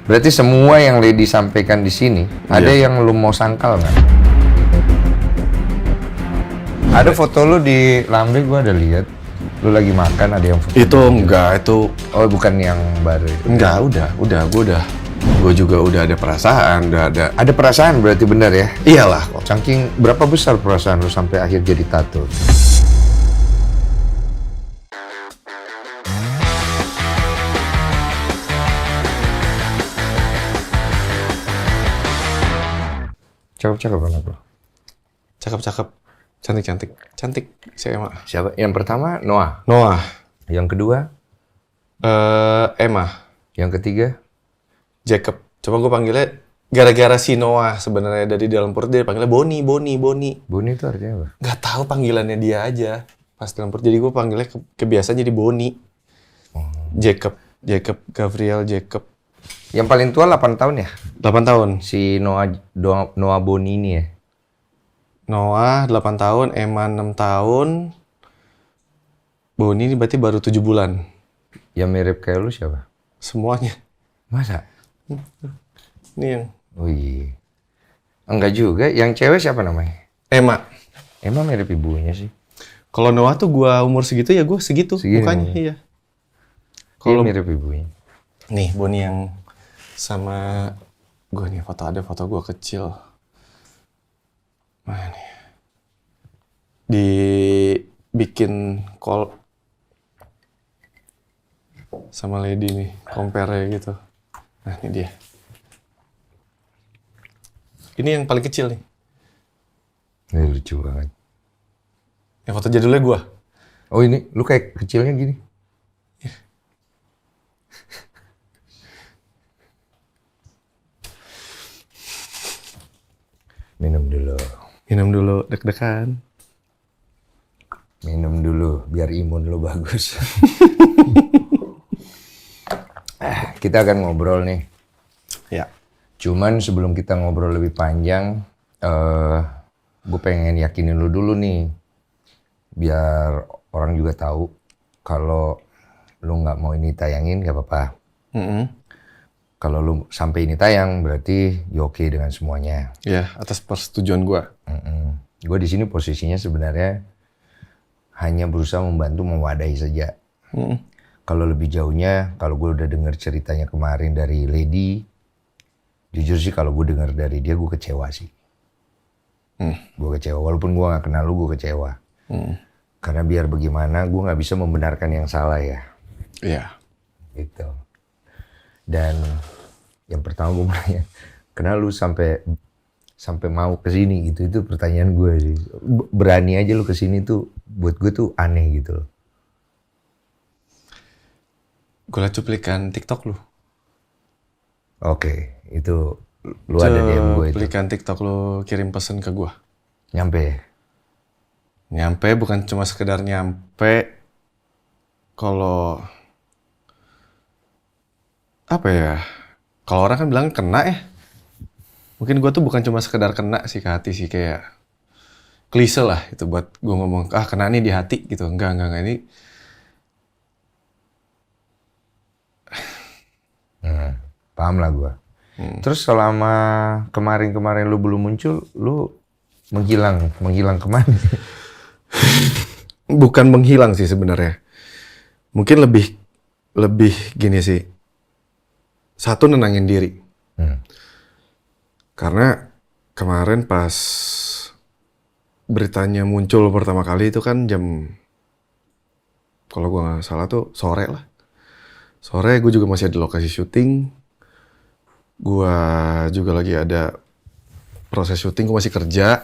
Berarti semua yang Lady sampaikan di sini, ada yang lu mau sangkal nggak? Ada foto lu di Lambe, gua ada lihat. Lu lagi makan, ada yang foto. Itu enggak, itu... Oh, bukan yang baru itu. Enggak, gue juga udah ada perasaan, udah ada... Ada perasaan berarti benar ya? Iyalah. Saking berapa besar perasaan lu sampai akhir jadi tato? Cakep-cakep kan bro? Cakep-cakep. Cantik si Emma. Siapa? Yang pertama Noah. Noah. Yang kedua? Emma. Yang ketiga? Jacob. Cuma gue panggilnya gara-gara si Noah sebenarnya dari dalam perut dia panggilnya Boni. Boni itu artinya apa? Gak tahu panggilannya dia aja pas dalam perut. Jadi gue panggilnya kebiasaan jadi Boni. Jacob Gabriel Jacob. Yang paling tua 8 tahun ya? 8 tahun. Si Noah Boni ini ya? Noah 8 tahun, Emma 6 tahun. Boni ini berarti baru 7 bulan. Yang mirip kayak lu siapa? Semuanya. Masa? Ini yang Oh iya. Enggak juga. Yang cewek siapa namanya? Emma. Emang mirip ibunya sih. Kalau Noah tuh gua umur segitu ya gua segitu Segini mukanya. ya? Iya. Kalau Kalau mirip ibunya. nih Boni yang sama gua nih ada foto gua kecil. Mana nih? Dibikin call sama Lady nih, compare gitu. Nah, ini dia. Ini yang paling kecil nih. Ini lucu banget. Yang foto jadulnya gua. Oh ini, lu kayak kecilnya gini. Minum dulu, Deg-degan. minum dulu, biar imun lu bagus. Kita akan ngobrol nih. Ya. Cuman sebelum kita ngobrol lebih panjang, gue pengen yakinin lu dulu nih. Biar orang juga tahu kalau lu nggak mau ini tayangin, gak apa-apa. Kalau lu sampai ini tayang, berarti you oke dengan semuanya. Ya, atas persetujuan gua. Gue di sini posisinya sebenarnya hanya berusaha membantu mewadahi saja. Kalau lebih jauhnya, kalau gue udah denger ceritanya kemarin dari Lady, jujur sih kalau gue denger dari dia, gue kecewa sih. Gue kecewa, walaupun gue gak kenal lu, gue kecewa. Karena biar bagaimana, gue gak bisa membenarkan yang salah ya. Iya. Gitu. Dan yang pertama gue mau nanya, kenapa lu sampai mau kesini gitu? Itu pertanyaan gue sih. Berani aja lu kesini tuh, buat gue tuh aneh gitu loh. Gue liat cuplikan TikTok lu. Oke, itu lu ada DM gue itu. Cuplikan TikTok lu kirim pesan ke gua. Nyampe. Nyampe bukan cuma sekedar nyampe. Kalau apa ya? Kalau orang kan bilang kena ya. Mungkin gua tuh bukan cuma sekedar kena sih ke hati sih, kayak klise lah itu buat gua ngomong kena nih di hati gitu. Enggak ini. Paham lah gue. Terus selama kemarin lu belum muncul, lu menghilang kemana? Bukan menghilang sih sebenarnya. Mungkin lebih gini sih. Satu, nenangin diri. Karena kemarin pas beritanya muncul pertama kali itu kan jam, kalau gue nggak salah tuh sore lah. Sore gue juga masih ada lokasi syuting. Gue juga lagi ada proses syuting, gue masih kerja.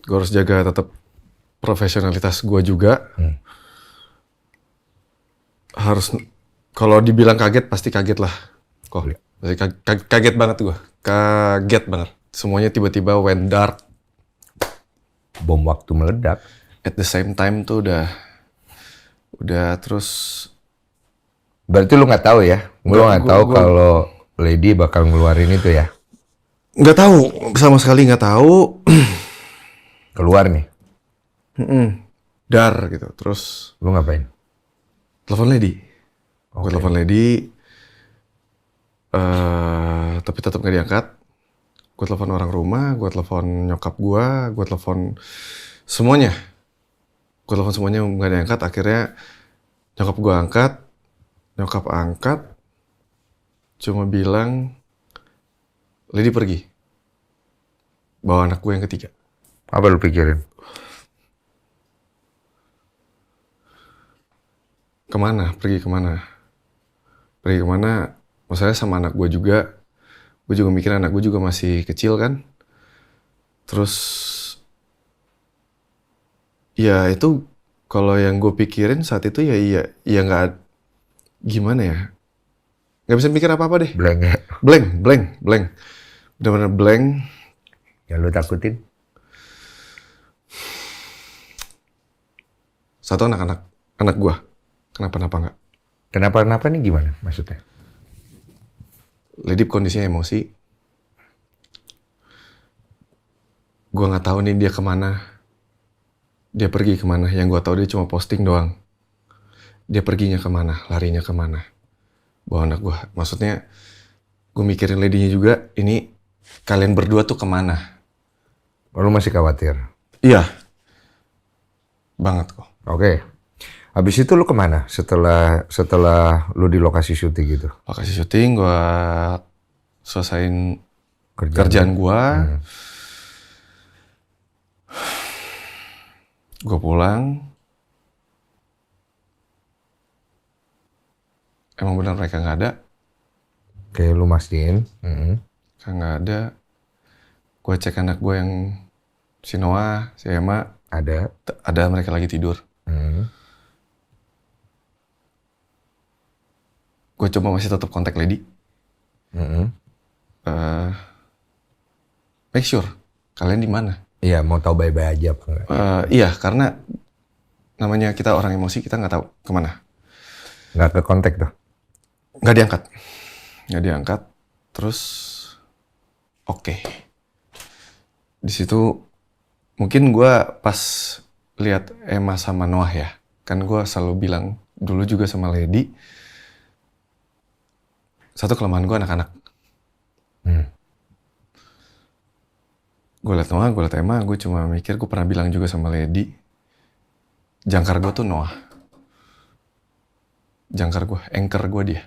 Gue harus jaga tetap profesionalitas gue juga. Harus, kalau dibilang kaget pasti kaget lah. Kok pasti kaget banget gue. Kaget banget. Semuanya tiba-tiba went dark. Bom waktu meledak. At the same time tuh udah terus. Berarti lu nggak tahu ya? Lu nggak tahu kalau Lady bakal ngeluarin itu ya? Nggak tahu, sama sekali nggak tahu. Keluar nih. Dar gitu. Terus Lu ngapain? telepon Lady. Gue telepon Lady. tapi tetap gak diangkat. Gue telepon orang rumah, gue telepon nyokap gue telepon semuanya. Gue telepon semuanya gak diangkat. Akhirnya nyokap gue angkat, nyokap angkat, cuma bilang, Lady pergi. Bawa anak gue yang ketiga. Apa lu pikirin? Kemana? Pergi kemana? Pergi kemana? Masalahnya sama anak gue juga. Gue juga mikir anak gue juga masih kecil kan. Terus ya itu kalau yang gue pikirin saat itu ya nggak, gimana ya? Nggak bisa mikir apa-apa deh. Blank ya? Blank. Benar-benar blank. Yang lu takutin? Satu anak gue. Kenapa-napa nggak? Kenapa nih gimana maksudnya? Lady kondisinya emosi. Gue nggak tahu nih dia kemana. Dia pergi kemana. Yang gue tahu dia cuma posting doang. Dia perginya kemana, larinya kemana. Bawa anak gue. Maksudnya gue mikirin Lady-nya juga. Ini kalian berdua tuh kemana? Oh, lu masih khawatir? Iya. Banget kok. Oke. Habis itu lu kemana setelah lu di lokasi syuting gitu? Lokasi syuting gue selesain kerjaan gue. Gue pulang. Emang benar mereka nggak ada. Oke, lu mastiin. Kan nggak ada. Gue cek anak gue yang si Noah, si Emma. Ada mereka lagi tidur. Gue coba masih tetap kontak Lady. Make sure kalian di mana? Iya, mau tahu bye-bye aja apa enggak? Iya, karena namanya kita orang emosi, kita nggak tahu kemana. Nggak ke kontak tuh? Nggak diangkat. Terus, oke. Di situ mungkin gue pas lihat Emma sama Noah ya, kan gue selalu bilang dulu juga sama Lady, satu kelemahan gue anak-anak. Gue liat Noah, gue liat Emma, gue cuma mikir, gue pernah bilang juga sama Lady, jangkar gue tuh Noah. Jangkar gue, anchor gue dia.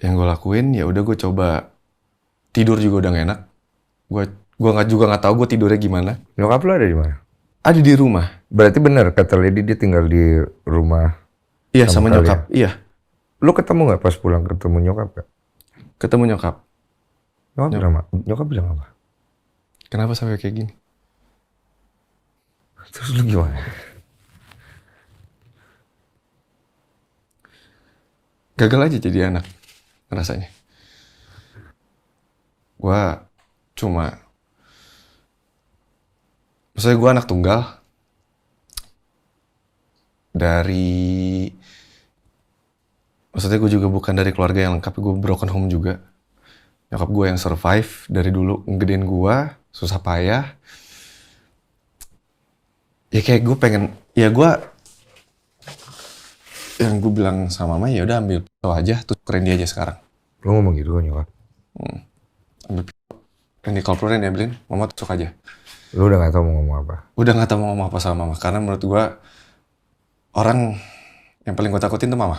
Yang gue lakuin ya udah gue coba tidur juga udah gak enak. Gue nggak tahu gue tidurnya gimana. Nyokap lu ada di mana? Ada di rumah. Berarti benar kata Lady dia tinggal di rumah. Iya sama nyokap. Iya. Lu ketemu nggak pas pulang ketemu nyokap gak? Ketemu nyokap. Nyokap bilang apa? Kenapa sampai kayak gini? Terus lu gimana? Gagal aja jadi anak rasanya. Maksudnya gue anak tunggal. Maksudnya gue juga bukan dari keluarga yang lengkap, gue broken home juga. Nyokap gue yang survive dari dulu ngegedein gue, susah payah. Ya kayak gue pengen, yang gue bilang sama mama, ya udah ambil pisau aja, tukerin dia aja sekarang. Lu ngomong gitu kan nyokap? Ambil pisau, yang di kalpurin diambilin, mama tusuk aja. Lu udah gak tahu mau ngomong apa? Udah gak tahu mau ngomong apa sama mama, karena menurut gue, orang yang paling gue takutin tuh mama.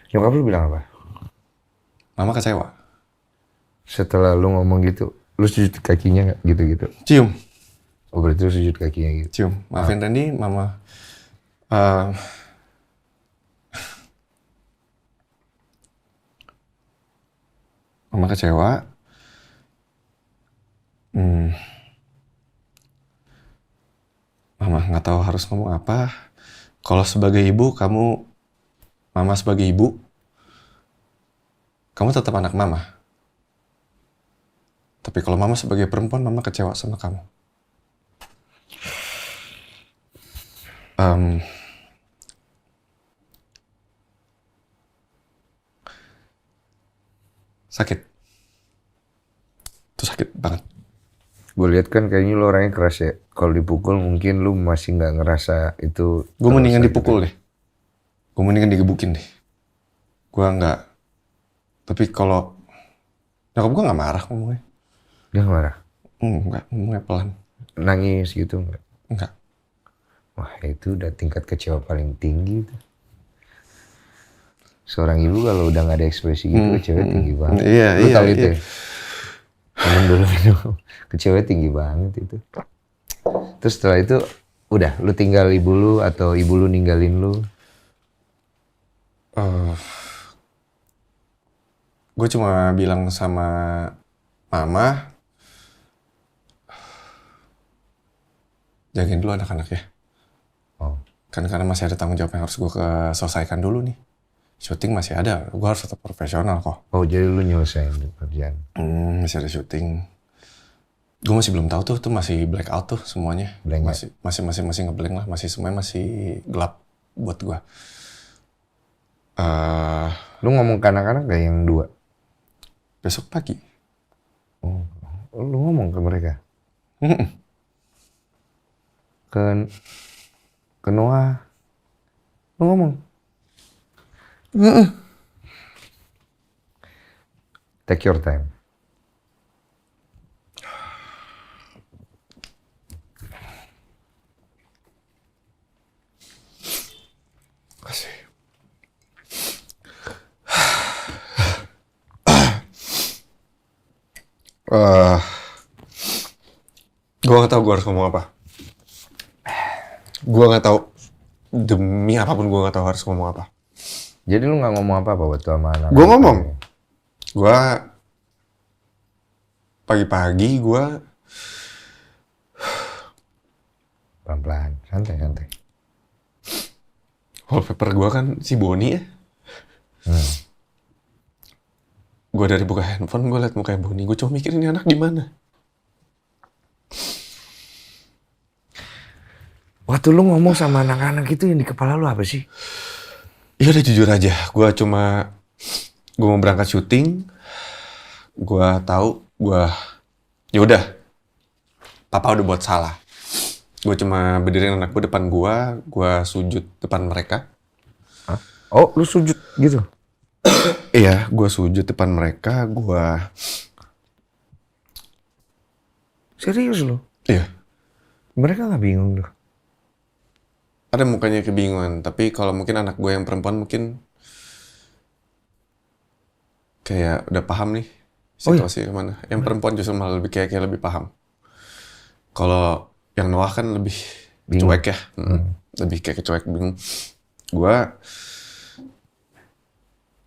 Nyokap lu bilang apa? Mama kecewa. Setelah lu ngomong gitu, lu sujud kakinya gak gitu-gitu? Cium. Oh berarti lu sujud kakinya gitu? Cium. Maafin Randy, mama. Mama kecewa. Mama nggak tahu harus ngomong apa. Kalau sebagai ibu, mama sebagai ibu, kamu tetap anak mama. Tapi kalau mama sebagai perempuan, mama kecewa sama kamu. Sakit. Itu sakit banget. Gue lihat kan kayaknya lu orangnya keras ya. Kalau dipukul mungkin lu masih nggak ngerasa itu. Gue mendingan dipukul deh. Gue mendingan digebukin deh. Gue nggak. Tapi kalau nyokap gue nggak marah ngomongnya. Dia nggak marah? Enggak, ngomongnya pelan. Nangis gitu nggak? Enggak. Wah itu udah tingkat kecewa paling tinggi tuh. Seorang ibu kalau udah nggak ada ekspresi gitu kecewa tinggi banget. Iya, Lu iya, tahu iya. itu ya? Minum dulu minum. Kecewa tinggi banget itu. Terus setelah itu udah lu tinggal ibu lu atau ibu lu ninggalin lu? Gue cuma bilang sama mama, jagain dulu anak-anak ya. Oh. Karena masih ada tanggung jawab yang harus gue selesaikan dulu nih. Syuting masih ada, gue harus tetap profesional kok. Oh jadi lu nyelesain kerjaan? Masih ada syuting. Gue masih belum tahu tuh masih black out tuh semuanya. Blank Masih ngeblank lah, semuanya masih gelap buat gue. Lu ngomong ke anak-anak gak yang 2? Besok pagi. Oh, lu ngomong ke mereka? Ke Noah? Lu ngomong? Take your time. Kasih. Gue gak tahu gue harus ngomong apa. Gue gak tahu, demi apapun gue gak tahu harus ngomong apa. Jadi lu gak ngomong apa-apa buat sama anak? Gue ngomong. Gue pagi-pagi gue Pelan-pelan, santai. wallpaper gue kan si Boni ya. Gue dari buka handphone, gue liat mukanya Boni. Gue cuma mikirin ini anak gimana. Waktu lu ngomong sama anak-anak itu yang di kepala lu apa sih? Ya udah jujur aja, gue mau berangkat syuting. Gue tahu, ya udah, papa udah buat salah. Gue cuma berdiriin anak gue depan gue sujud depan mereka. Hah? Oh, lu sujud gitu? Iya, gue sujud depan mereka, Serius lu? Iya. Mereka gak bingung tuh? Ada mukanya kebingungan, tapi kalau mungkin anak gue yang perempuan mungkin kayak udah paham nih situasi kemana. Yang perempuan justru malah lebih kayak lebih paham. Kalau yang Noah kan lebih Bingung. cuek ya, lebih kayak cuek bingung. Gue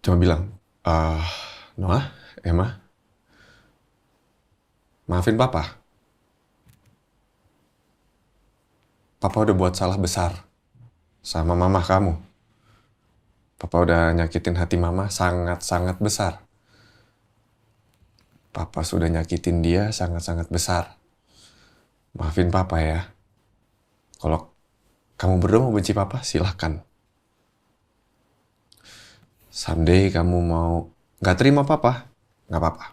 cuma bilang, Noah, Emma, maafin papa. Papa udah buat salah besar sama mama kamu. Papa udah nyakitin hati mama sangat-sangat besar. Papa sudah nyakitin dia sangat-sangat besar. Maafin papa ya. Kalau kamu berdua mau benci papa, silahkan. Someday kamu mau gak terima papa, gak apa-apa.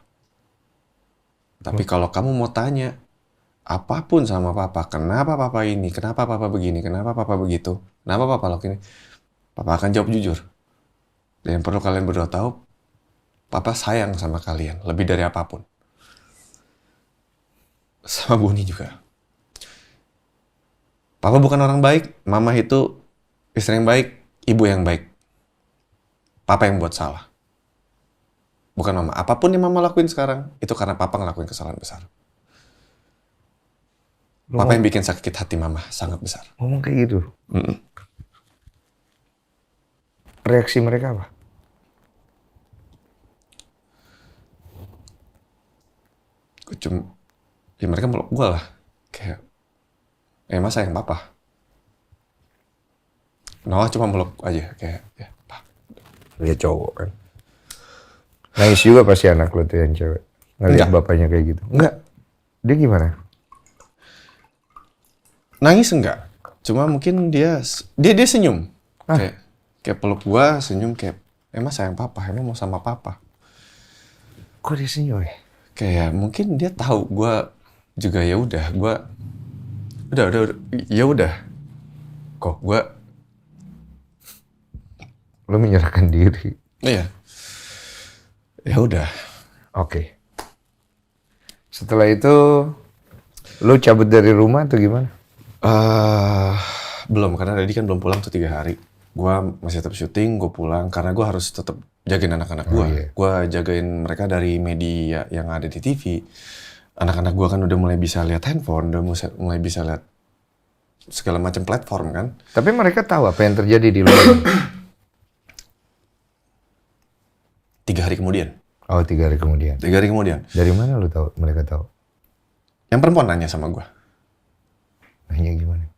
Tapi kalau kamu mau tanya apapun sama papa, kenapa papa ini, kenapa papa begini, kenapa papa begitu, kenapa papa lakuin ini, papa akan jawab jujur. Dan yang perlu kalian berdua tahu, papa sayang sama kalian, lebih dari apapun. Sama Boni juga. Papa bukan orang baik, mama itu istri yang baik, ibu yang baik. Papa yang buat salah. Bukan mama. Apapun yang mama lakuin sekarang, itu karena papa ngelakuin kesalahan besar. Papa yang bikin sakit hati mama sangat besar. Ngomong kayak gitu? Reaksi mereka apa? Ya mereka meluk gue lah. Kayak, Emma sayang papa. Noah cuma meluk aja. Kayak, ya pak. Dia cowok kan. Nangis juga pasti anak lo tuh yang cewek. Ngeliat bapaknya kayak gitu. Enggak. Dia gimana? Nangis enggak. Cuma mungkin dia senyum. Kayak peluk gua, senyum kayak, Emma sayang papa, Emma mau sama papa. Kok dia senyum ya? Kayak mungkin dia tahu gua juga ya udah, ya udah. Kok gua Lu menyerahkan diri. Iya. Ya udah. Oke. Setelah itu lu cabut dari rumah atau gimana? Belum, karena Lady kan belum pulang tuh 3 hari. Gua masih tetap syuting, gue pulang karena gue harus tetap jagain anak-anak gue. iya. Gue jagain mereka dari media yang ada di TV. Anak-anak gue kan udah mulai bisa lihat handphone, udah mulai bisa lihat segala macam platform kan. Tapi mereka tahu apa yang terjadi di luar. 3 hari kemudian. Oh, 3 hari kemudian. 3 hari kemudian. Dari mana lu tahu? Mereka tahu. Yang perempuan nanya sama gue. Nanya gimana?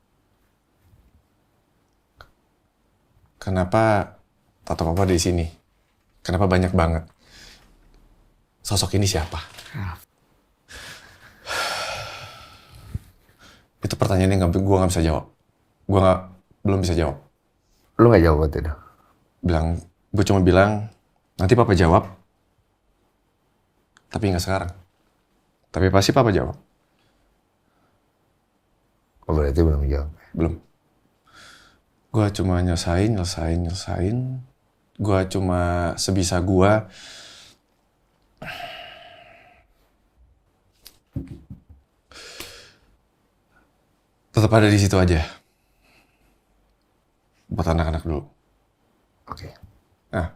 Kenapa tato papa di sini? Kenapa banyak banget? Sosok ini siapa? Itu pertanyaan yang gue nggak bisa jawab. Belum bisa jawab. Lu nggak jawab waktu itu? Gue cuma bilang, nanti papa jawab. Tapi nggak sekarang. Tapi pasti papa jawab. Oh, berarti belum jawab. Belum. Gue cuma nyelesain. Gue cuma sebisa gue. Tetap ada di situ aja. Buat anak-anak dulu. Oke. Nah,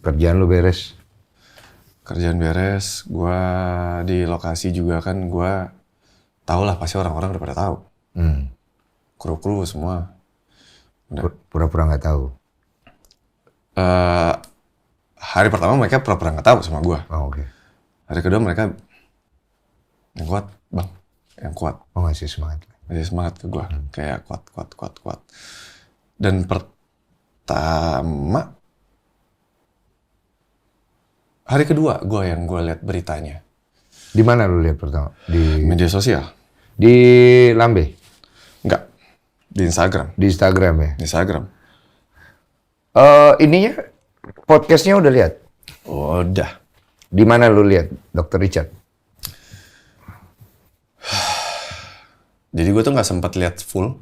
Kerjaan lu beres. kerjaan beres. Gue di lokasi juga kan gue tau lah, pasti orang-orang udah pada tahu. Kru-kru semua. Pura-pura nggak tahu. Hari pertama mereka pura-pura nggak tahu sama gue. Oh, oke. Hari kedua mereka yang kuat, bang, yang kuat. Oh, ngasih semangat. Masih semangat ke gue, kayak kuat. Dan pertama, hari kedua gue lihat beritanya. Di mana lu lihat pertama? Di Media sosial? Di Lambe? Enggak, di Instagram. Di Instagram ya? Di Instagram. Ininya, podcastnya udah lihat? Udah. Di mana lu lihat, Dr. Richard? Jadi gue tuh nggak sempat lihat full.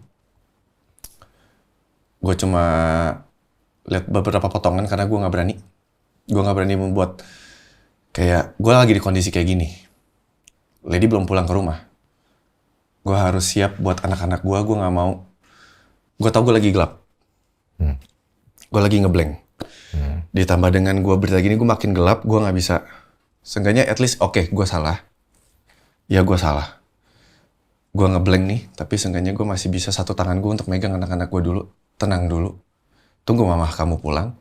Gue cuma lihat beberapa potongan karena gue nggak berani. Gue nggak berani membuat kayak gue lagi di kondisi kayak gini. Lady belum pulang ke rumah. Gue harus siap buat anak-anak gue. Gue nggak mau. Gue tau gue lagi gelap. Gue lagi ngeblank. Ditambah dengan gue berita gini, gue makin gelap. Gue nggak bisa. Seenggaknya at least oke, gue salah. Ya gue salah. Gue ngeblank nih, tapi seenggaknya gue masih bisa satu tangan gue untuk megang anak-anak gue dulu. Tenang dulu. Tunggu mama kamu pulang.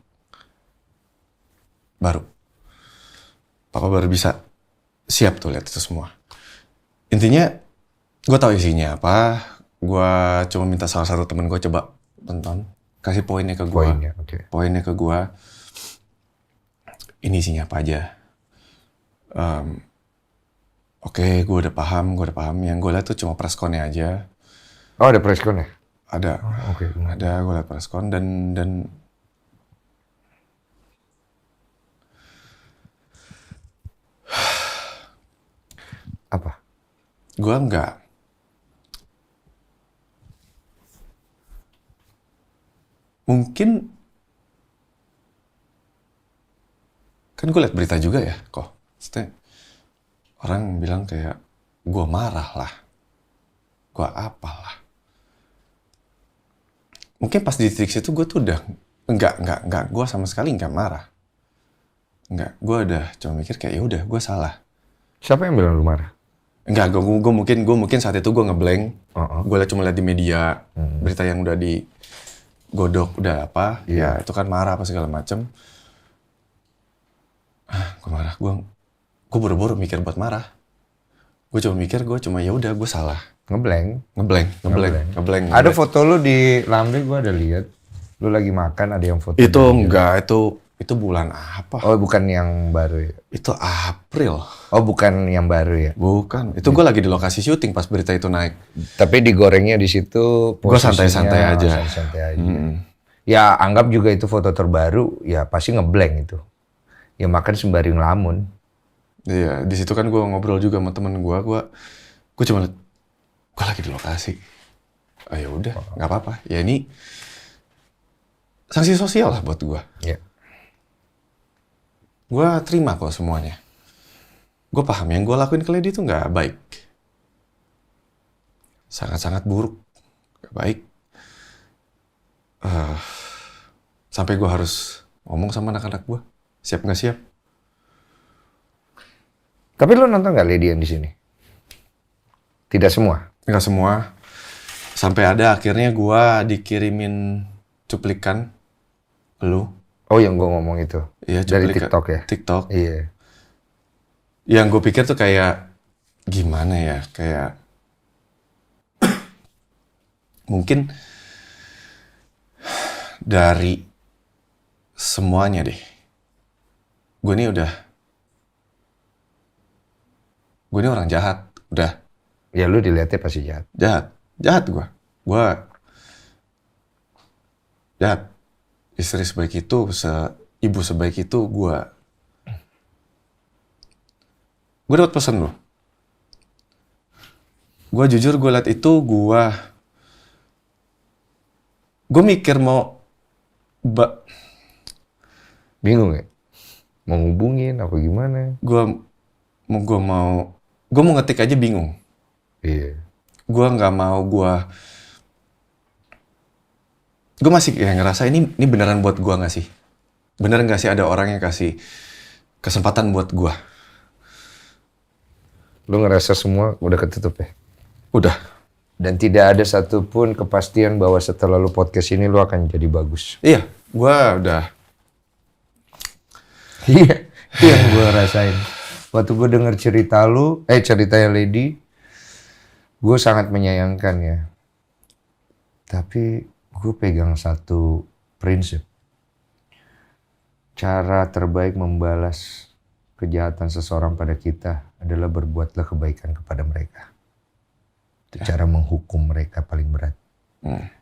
Baru. Papa baru bisa siap tuh lihat itu semua. Intinya, gue tahu isinya apa. Gue cuma minta salah satu temen gue coba tonton. Kasih poinnya ke gue. Poinnya, oke. Poinnya ke gue. Ini isinya apa aja. Oke, gue udah paham. Yang gue lihat tuh cuma pressconnya aja. Oh, ada preskon ya? Ada. Oh, oke. Ada, gue lihat preskon dan Apa? gue enggak. Mungkin kan gue lihat berita juga ya, kok. Maksudnya orang bilang kayak gue marah lah, gue apalah. Mungkin pas di titik situ gue tuh udah enggak, gue sama sekali enggak marah. Enggak, gue udah cuma mikir kayak ya udah gue salah. Siapa yang bilang lu marah? Enggak, gue mungkin saat itu gue ngeblank. Gue cuma lihat di media berita yang udah digodok, udah apa, ya itu kan marah apa segala macem. Gue marah, gue buru-buru mikir buat marah. Gue cuma ya udah gue salah. Ngeblank. Ada foto lu di Lambe, gue ada lihat. Lu lagi makan, ada yang foto. Itu enggak, itu bulan apa? Oh, bukan yang baru ya? Itu April. Oh, bukan yang baru ya? Bukan, itu gue lagi di lokasi syuting pas berita itu naik. Tapi digorengnya di situ. Gue santai-santai aja. Santai-santai aja. Ya anggap juga itu foto terbaru, ya pasti ngeblank itu. Ya makan sembari ngelamun. Iya, di situ kan gue ngobrol juga sama temen gue cuma liat, gue lagi di lokasi. Ya udah, nggak apa-apa. Ya ini sanksi sosial lah buat gue. Iya. Gue terima kok semuanya. Gue paham yang gue lakuin ke Lady itu nggak baik. Sangat-sangat buruk. Nggak baik. Sampai gue harus ngomong sama anak-anak gue. Siap nggak siap? Tapi lu nonton nggak Lady yang di sini? Tidak semua. Nggak semua. Sampai ada akhirnya gue dikirimin cuplikan lu. Oh, yang gue ngomong itu. Iya, dari TikTok ya? TikTok. Iya. Yang gue pikir tuh kayak gimana ya? Kayak mungkin dari semuanya deh. Gue ini orang jahat. Udah. Ya lu dilihatnya pasti jahat. Jahat gue. Gue jahat. Istri sebaik itu, ibu sebaik itu, gue dapat pesan loh. Gue jujur, gue liat itu, gue mikir mau Bingung ya? Mau ngubungin apa gimana? Gue mau ngetik aja bingung. Iya. Gue nggak mau, gue masih kayak ngerasa ini beneran buat gue nggak sih? Bener nggak sih ada orang yang kasih kesempatan buat gue? Lu ngerasa semua udah ketutup ya? Udah. Dan tidak ada satupun kepastian bahwa setelah lu podcast ini lu akan jadi bagus. Iya, gue udah. Iya, itu yang gue rasain. Waktu gue denger ceritanya Lady, gue sangat menyayangkan ya. Tapi gue pegang satu prinsip. Cara terbaik membalas kejahatan seseorang pada kita adalah berbuatlah kebaikan kepada mereka. Itu cara menghukum mereka paling berat.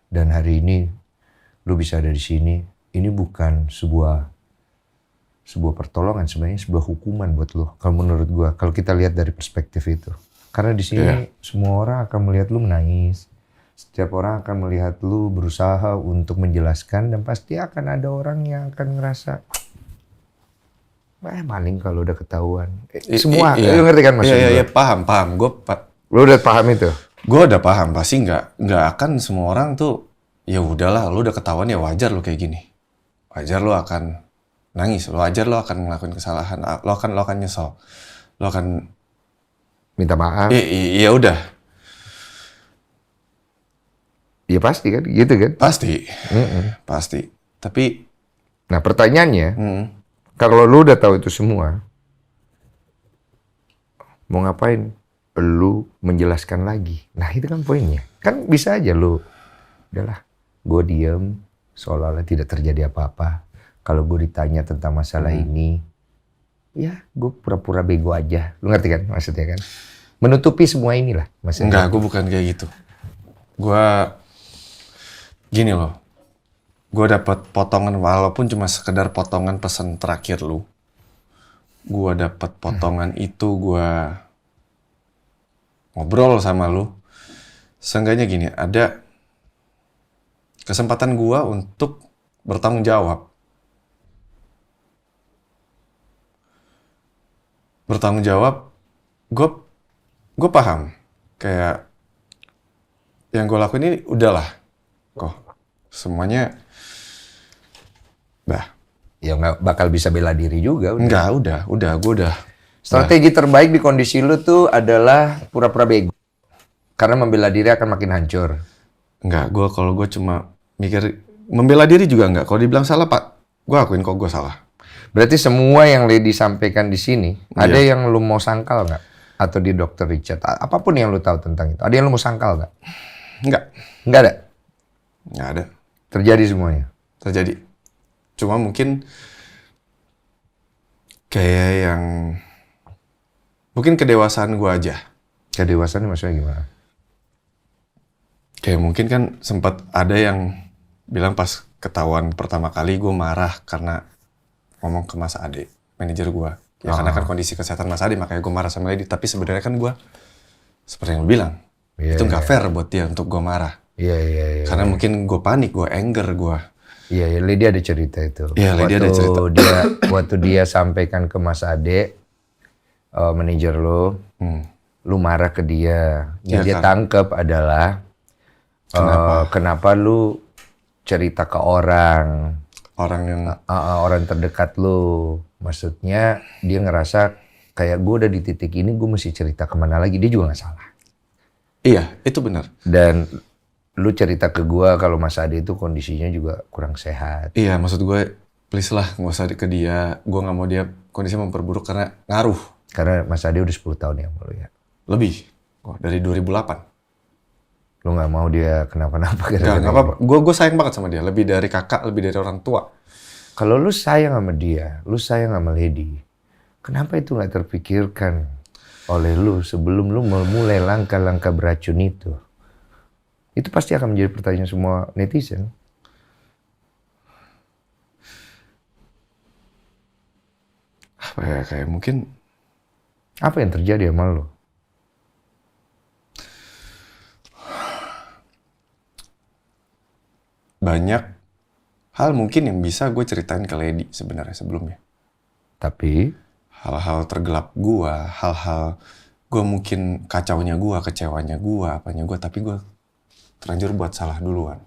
Dan hari ini lu bisa ada di sini. Ini bukan sebuah pertolongan, sebenarnya sebuah hukuman buat lu. Kalau menurut gue, kalau kita lihat dari perspektif itu. Karena di sini semua orang akan melihat lu menangis. Setiap orang akan melihat lu berusaha untuk menjelaskan dan pasti akan ada orang yang akan ngerasa maling kalau udah ketahuan. Semua, lu ngerti kan maksudnya? Iya, paham. Lu udah paham itu? Gue udah paham, pasti nggak akan semua orang tuh, ya udahlah, lu udah ketahuan ya wajar lu kayak gini. Wajar lu akan nangis, wajar lu akan ngelakuin kesalahan, lu akan nyesel. Lu akan minta maaf. Iya udah. Ya pasti kan, gitu kan? Pasti. Pasti. Tapi nah pertanyaannya, kalau lu udah tahu itu semua, mau ngapain lu menjelaskan lagi? Nah itu kan poinnya. Kan bisa aja lu, udahlah, gue diem, seolah-olah tidak terjadi apa-apa. Kalau gue ditanya tentang masalah ini, ya gue pura-pura bego aja. Lu ngerti kan maksudnya kan? Menutupi semua inilah maksudnya. enggak, gue bukan kayak gitu. Gini loh, gue dapat potongan, walaupun cuma sekedar potongan pesan terakhir lu. Gue dapat potongan itu, gue ngobrol sama lu. Seenggaknya gini, ada kesempatan gue untuk bertanggung jawab. Bertanggung jawab, gue paham. Kayak yang gue lakuin ini udahlah. Kok semuanya dah. Ya nggak bakal bisa bela diri juga. Enggak, gue udah. Strategi terbaik di kondisi lu tuh adalah pura-pura bego. Karena membela diri akan makin hancur. Enggak, kalau gue cuma mikir, membela diri juga enggak. Kalau dibilang salah, Pak, gue akuin kok gue salah. Berarti semua yang Lady sampaikan di sini, ada yang lu mau sangkal nggak? Atau di Dr. Richard, apapun yang lu tahu tentang itu. Ada yang lu mau sangkal nggak? Enggak. Nggak ada? Nggak ada. Terjadi semuanya? Terjadi. Cuma mungkin kayak yang mungkin kedewasaan gue aja. Kedewasaan maksudnya gimana? Kayak mungkin kan sempat ada yang bilang pas ketahuan pertama kali gue marah karena ngomong ke Mas Ade, manajer gue. Ya karena kan kondisi kesehatan Mas Ade, makanya gue marah sama Lady. Tapi sebenarnya kan gue, seperti yang lu bilang, itu nggak fair buat dia untuk gue marah. Iya. Karena mungkin gue panik, gue anger, gue Iya, ya, Lady ada cerita itu. Iya, Lady ada cerita. Waktu dia sampaikan ke Mas Ade, manajer lo, lu marah ke dia. Yang Iya dia kan. tangkap adalah kenapa lu cerita ke orang Orang yang orang terdekat lu. Maksudnya dia ngerasa kayak gue udah di titik ini, gue mesti cerita kemana lagi. Dia juga nggak salah. iya, itu benar. Dan lu cerita ke gue kalau Mas Ade itu kondisinya juga kurang sehat. Iya, maksud gue please lah nggak usah ke dia. Gue nggak mau dia kondisinya memperburuk karena ngaruh. Karena Mas Ade udah 10 tahun ya sama lu ya. Lebih. Dari 2008. Lu nggak mau dia kenapa-napa. Nggak apa-apa. Gue sayang banget sama dia. Lebih dari kakak, lebih dari orang tua. Kalau lu sayang sama dia, lu sayang sama Lady, kenapa itu nggak terpikirkan oleh lu sebelum lu memulai langkah-langkah beracun itu? Itu pasti akan menjadi pertanyaan semua netizen. Apa ya, kayak mungkin Apa yang terjadi sama lu? banyak hal mungkin yang bisa gue ceritain ke Lady sebenarnya sebelumnya. Tapi Hal-hal tergelap gue, hal-hal gue mungkin kacaunya gue, kecewanya gue, apanya gue, tapi gue terlanjur buat salah duluan.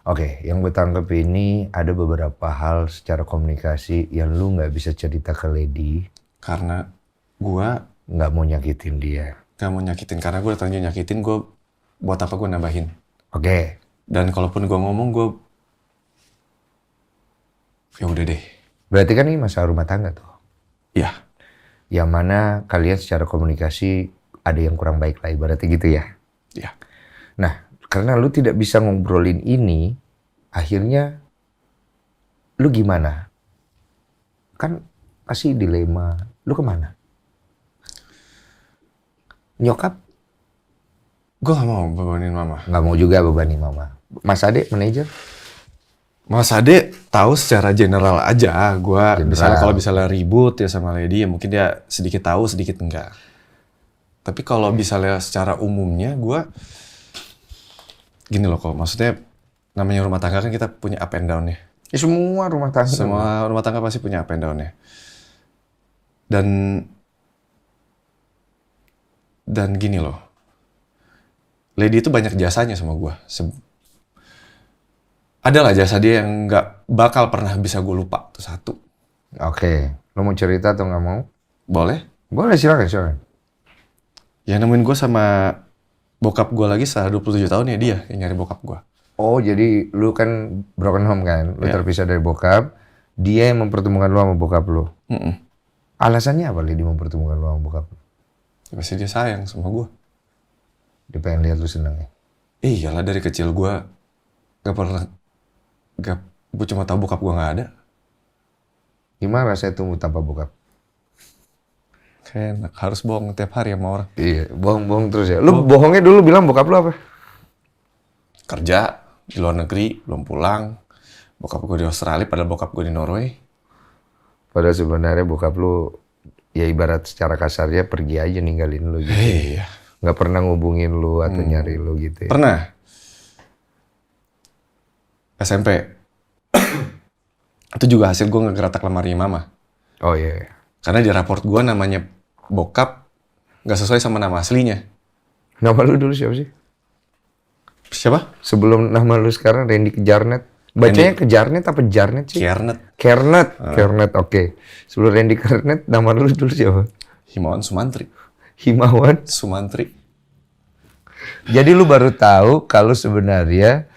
oke, yang gue tangkap ini ada beberapa hal secara komunikasi yang lu nggak bisa cerita ke Lady. Karena gue Nggak mau nyakitin dia. gak mau nyakitin, karena gue udah terlanjur nyakitin, gue buat apa gue nambahin. Oke, Dan kalaupun gue ngomong, gue ya udah deh. berarti kan ini masalah rumah tangga tuh. Ya, Yang mana kalian secara komunikasi ada yang kurang baik lah, ibaratnya gitu ya. ya. Nah, karena lu tidak bisa ngobrolin ini, akhirnya lu gimana? Kan pasti dilema. Lu kemana? Nyokap Gue gak mau bebanin mama. nggak mau juga bebanin mama. Mas Ade, manajer? Mas Ade tahu secara general aja. Gue misalnya General. kalau misalnya ribut ya sama Lady, ya mungkin dia sedikit tahu, sedikit enggak. Tapi kalau misalnya secara umumnya, gue gini loh kok. Maksudnya namanya rumah tangga kan kita punya up and down ya. Ya, semua rumah tangga. Semua rumah tangga pasti punya up and down ya. Dan gini loh. Lady itu banyak jasanya sama gue. Adalah jasa dia yang nggak bakal pernah bisa gue lupa. Itu satu. Oke, lu mau cerita atau nggak mau? Boleh? Boleh, silakan. Ya nemuin gue sama bokap gue lagi setelah 27 tahun ya dia yang nyari bokap gue. Oh, jadi lu kan broken home kan? Lu Ya. terpisah dari bokap. Dia yang mempertemukan lu sama bokap lu. Alasannya apa Lady mempertemukan lu sama bokap lu? Ya, pasti dia sayang sama gue. Dia pengen lihat lu seneng ya? Iyalah dari kecil gue gue cuma tahu bokap gue nggak ada. Gimana rasanya tumbuh tanpa bokap? Kayak enak, harus bohong tiap hari sama orang. Iya, bohong-bohong terus ya. Lu bohongnya dulu bilang bokap lu apa? Kerja di luar negeri, belum pulang. Bokap gue di Australia, padahal bokap gue di Norway. Padahal sebenarnya bokap lu, ya ibarat secara kasarnya pergi aja ninggalin lu gitu. Iya. Nggak pernah ngubungin lu atau nyari lu gitu ya. Pernah. SMP. Itu juga hasil gue ngegeratak lemari mama. Oh iya. Karena di raport gue namanya bokap nggak sesuai sama nama aslinya. Nama lu dulu siapa sih? Siapa? Sebelum nama lu sekarang Randy Kejarnet. Bacanya Kejarnet apa Jarnet sih? Kiernet. Kernet, oke. Sebelum Randy Kernet, nama lu dulu siapa? Himawan Sumantri. Himawan. Sumantri. Jadi lu baru tahu kalau sebenarnya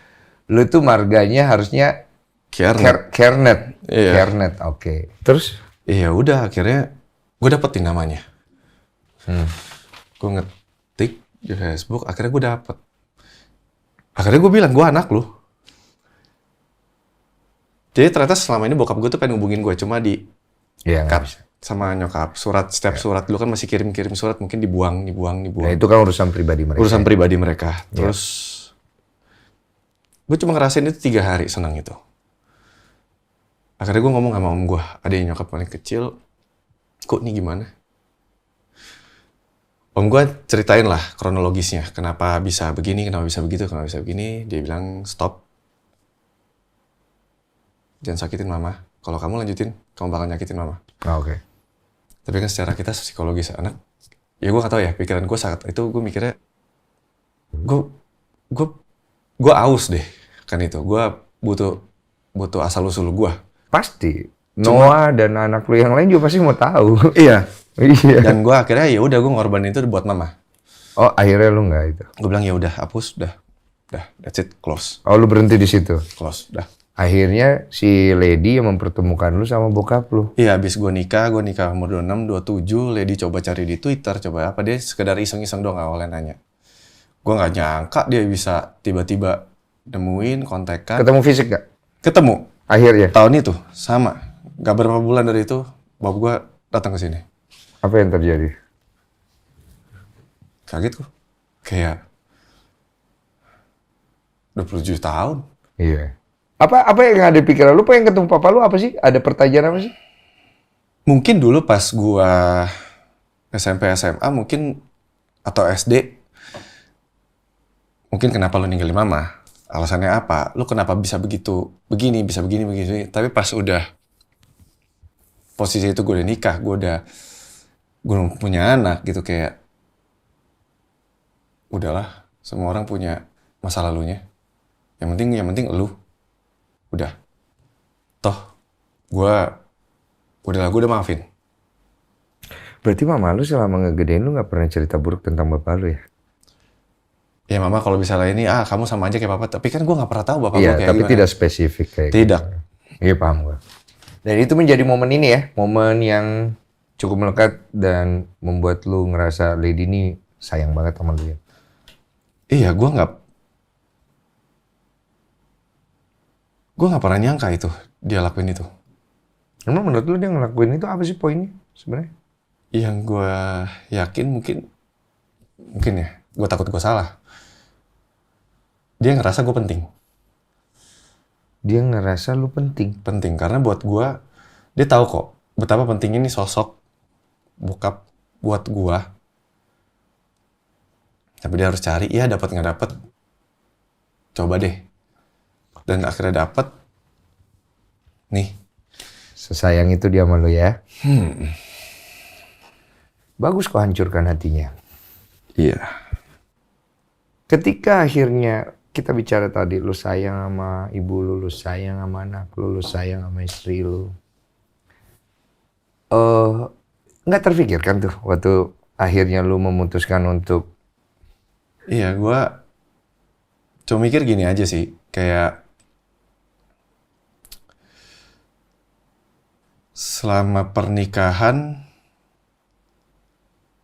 lu tuh marganya harusnya Kiernet. Kernet. Iya. Kernet, oke. Terus? Iya udah akhirnya gue dapetin namanya. Gue ngetik di Facebook, akhirnya gue dapet. Akhirnya gue bilang, gue anak lu. Jadi ternyata selama ini bokap gue tuh pengen hubungin gue, cuma di Iya, nggak cut bisa. sama nyokap. Setiap surat dulu kan masih kirim-kirim surat, mungkin dibuang. Nah, itu kan urusan pribadi mereka. Urusan pribadi mereka. Terus gue cuma ngerasain itu 3 hari senang itu. Akhirnya gue ngomong sama om gue, ada yang nyokap paling kecil, kok ini gimana? Om gue ceritain lah kronologisnya, kenapa bisa begini, kenapa bisa begitu, kenapa bisa begini. Dia bilang stop. jangan sakitin mama. Kalau kamu lanjutin, kamu bakal nyakitin mama. Oke. Tapi kan secara kita psikologis anak, ya gue gak tahu ya, pikiran gue saat itu gue mikirnya, gue aus deh kan itu. Gue butuh asal usul gue. Pasti. Noah dan anak lu yang lain juga pasti mau tahu. Iya. Iya. Dan gue akhirnya ya udah gue ngorbanin itu buat mama. Oh, akhirnya lu nggak itu? Gue bilang ya udah hapus, udah, that's it, close, Oh, lu berhenti di situ. udah. Akhirnya si Lady yang mempertemukan lu sama bokap lu. Iya, abis gue nikah umur 26, 27, Lady coba cari di Twitter, coba apa, dia sekedar iseng-iseng doang awalnya nanya. Gue nggak nyangka dia bisa tiba-tiba nemuin, kontekan. Ketemu fisik gak? Ketemu. Akhirnya. Tahun itu, sama. Gak berapa bulan dari itu, bokap gue datang ke sini. Apa yang terjadi? Kaget gue. Kayak 27 tahun. Iya. Apa yang ada di pikiran lu? Pengen ketemu papa lu apa sih? Ada pertanyaan apa sih? Mungkin dulu pas gua SMP SMA mungkin atau SD, mungkin kenapa lu ninggalin mama? Alasannya apa? Lu kenapa bisa begitu, begini, bisa begini, begini. Tapi pas udah posisi itu gue udah nikah, gue punya anak gitu, kayak udahlah, semua orang punya masa lalunya. Yang penting lu udah. Toh gue udah maafin. Berarti mama lu selama ngegedein lu gak pernah cerita buruk tentang bapak lu ya? Ya mama kalau misalnya ini, kamu sama aja kayak papa. Tapi kan gue gak pernah tahu bapak gue Iya, kayak tapi gimana. tidak spesifik kayak Tidak. gitu. Iya, paham gue. Dan itu menjadi momen ini ya, momen yang cukup melekat dan membuat lu ngerasa Lady ini sayang banget sama lu ya. Iya, gue nggak pernah nyangka itu dia lakuin itu. Emang menurut lu dia ngelakuin itu apa sih poinnya sebenarnya? Yang gue yakin mungkin ya, gue takut gue salah. Dia ngerasa gue penting. Dia ngerasa lu penting. Penting karena buat gue, dia tahu kok betapa pentingnya ini sosok bokap buat gue. Tapi dia harus cari, ya dapat nggak dapat, coba deh. Dan akhirnya dapat. Nih. Sesayang itu dia sama lu ya. Bagus kok hancurkan hatinya. Iya. Ketika akhirnya kita bicara tadi, lu sayang sama ibu lu sayang sama anak lu sayang sama istri lu. Nggak terfikirkan tuh waktu akhirnya lu memutuskan untuk... Iya, gue cuma mikir gini aja sih, kayak selama pernikahan,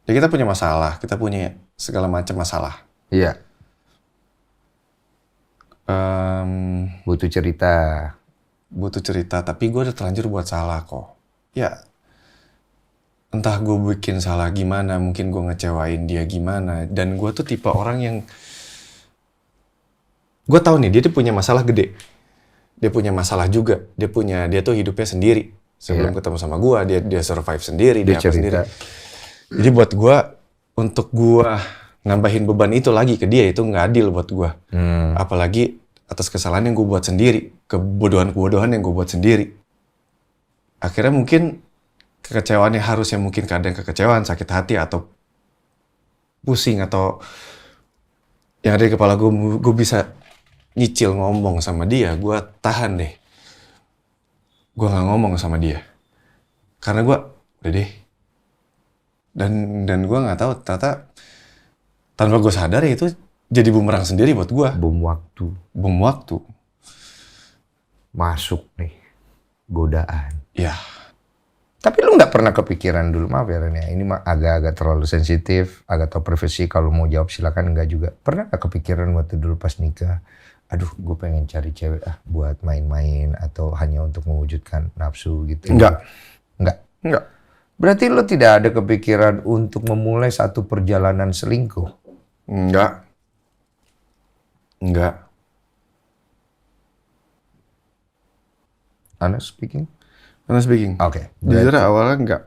ya kita punya masalah, kita punya segala macam masalah. Iya. Butuh cerita, tapi gue udah terlanjur buat salah kok. Ya, entah gue bikin salah gimana, mungkin gue ngecewain dia gimana. Dan gue tuh tipe orang yang, gue tahu nih dia tuh punya masalah gede. Dia punya masalah juga. Dia tuh hidupnya sendiri. Sebelum ketemu sama gue, dia survive sendiri, dia apa sendiri. Jadi buat gue, untuk gue nambahin beban itu lagi ke dia, itu nggak adil buat gue. Apalagi atas kesalahan yang gue buat sendiri, kebodohan yang gue buat sendiri. Akhirnya mungkin kekecewaan yang harusnya mungkin kadang kekecewaan, sakit hati, atau pusing, atau yang ada di kepala gue bisa nyicil ngomong sama dia, gue tahan deh. Gue gak ngomong sama dia. Karena gue, udah deh. Dan gue gak tahu, ternyata tanpa gue sadar ya itu jadi bumerang sendiri buat gue. Bom waktu. Masuk nih. Godaan. Ya. Tapi lu nggak pernah kepikiran dulu, maaf ya Ren ya, ini mah agak-agak terlalu sensitif, agak tau privasi, kalau mau jawab silakan, enggak juga. Pernah nggak kepikiran waktu dulu pas nikah, aduh gue pengen cari cewek buat main-main atau hanya untuk mewujudkan nafsu gitu? Enggak. Berarti lu tidak ada kepikiran untuk memulai satu perjalanan selingkuh? Enggak. Honest speaking? Oke. Jujur awalnya enggak.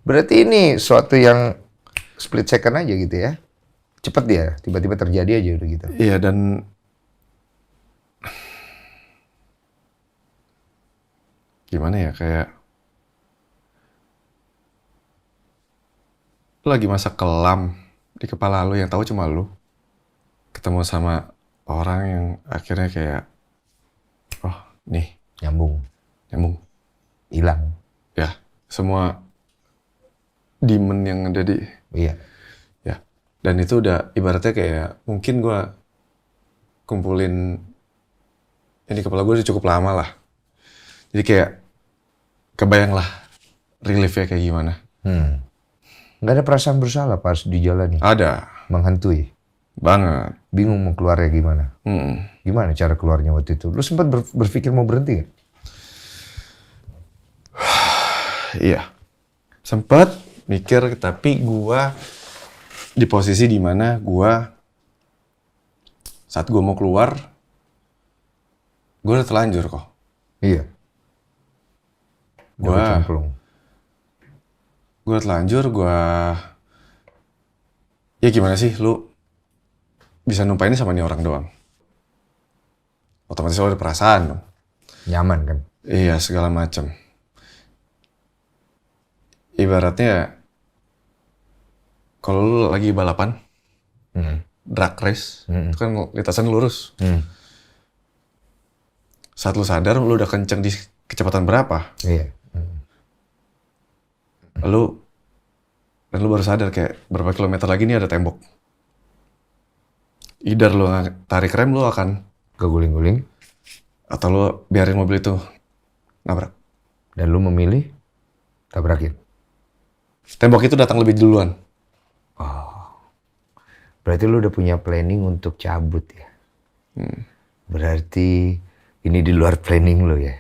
Berarti ini suatu yang split second aja gitu ya? Cepet dia, tiba-tiba terjadi aja udah gitu. Iya, dan gimana ya, kayak lu lagi masak kelam di kepala lu yang tahu cuma lu. Ketemu sama orang yang akhirnya kayak, oh nih, Nyambung, nyambung. hilang. Ya, semua demon yang ada di, Iya. ya. Dan itu udah ibaratnya kayak, mungkin gua kumpulin, ini kepala gue udah cukup lama lah. Jadi kayak, kebayang lah reliefnya kayak gimana. Nggak ada perasaan bersalah pas di jalan nih. Ada, Menghantui. banget. Bingung mau keluarnya gimana. Gimana cara keluarnya waktu itu? Lu sempat berpikir mau berhenti nggak? Iya, sempet mikir, tapi gua di posisi dimana gua saat gua mau keluar, gua udah telanjur kok. Iya. Gua- Udah cemplung. Gua telanjur, ya gimana sih lu bisa numpainnya sama nih orang doang. Otomatis lu ada perasaan dong. Nyaman kan? Iya, segala macam. Ibaratnya kalau lu lagi balapan, drag race, itu kan lintasan lurus. Saat lu sadar lu udah kenceng di kecepatan berapa, Iya. dan lu baru sadar kayak berapa kilometer lagi nih ada tembok. Either lu tarik rem, lu akan, Keguling-guling. atau lu biarin mobil itu nabrak. Dan lu memilih tabrakin. Tembok itu datang lebih duluan. Berarti lu udah punya planning untuk cabut ya? Berarti ini di luar planning lu ya?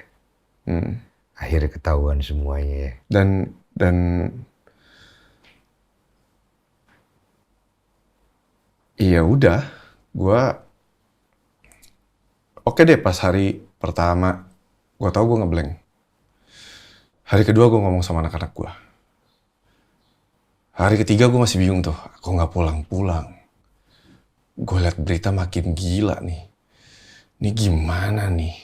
Akhirnya ketahuan semuanya ya? Dan iya udah, oke deh, pas hari pertama gue tahu gue ngeblank. Hari kedua gue ngomong sama anak-anak gue. Hari ketiga gue masih bingung tuh, aku nggak pulang-pulang. Gue liat berita makin gila nih. Ini gimana nih?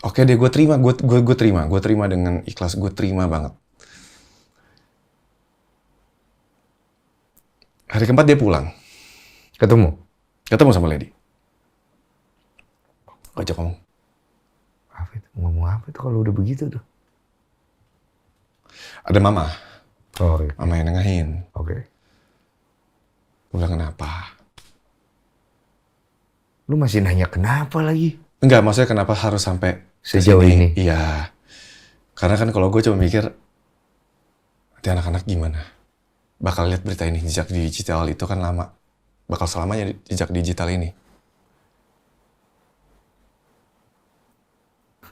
Oke deh, gue terima, gue terima dengan ikhlas, gue terima banget. Hari keempat dia pulang, Ketemu? sama Lady. Ajak ngomong. Apa itu? Ngomong apa itu kalau udah begitu tuh? Ada mama, Oh iya. mama yang nengahin. Oke. Gue bilang kenapa? Lu masih nanya kenapa lagi? Enggak, maksudnya kenapa harus sampai Sejauh kesini? ini? Iya, karena kan kalau gue cuma mikir, nanti anak-anak gimana? Bakal lihat berita ini, jejak digital itu kan lama. Bakal selamanya jejak digital ini.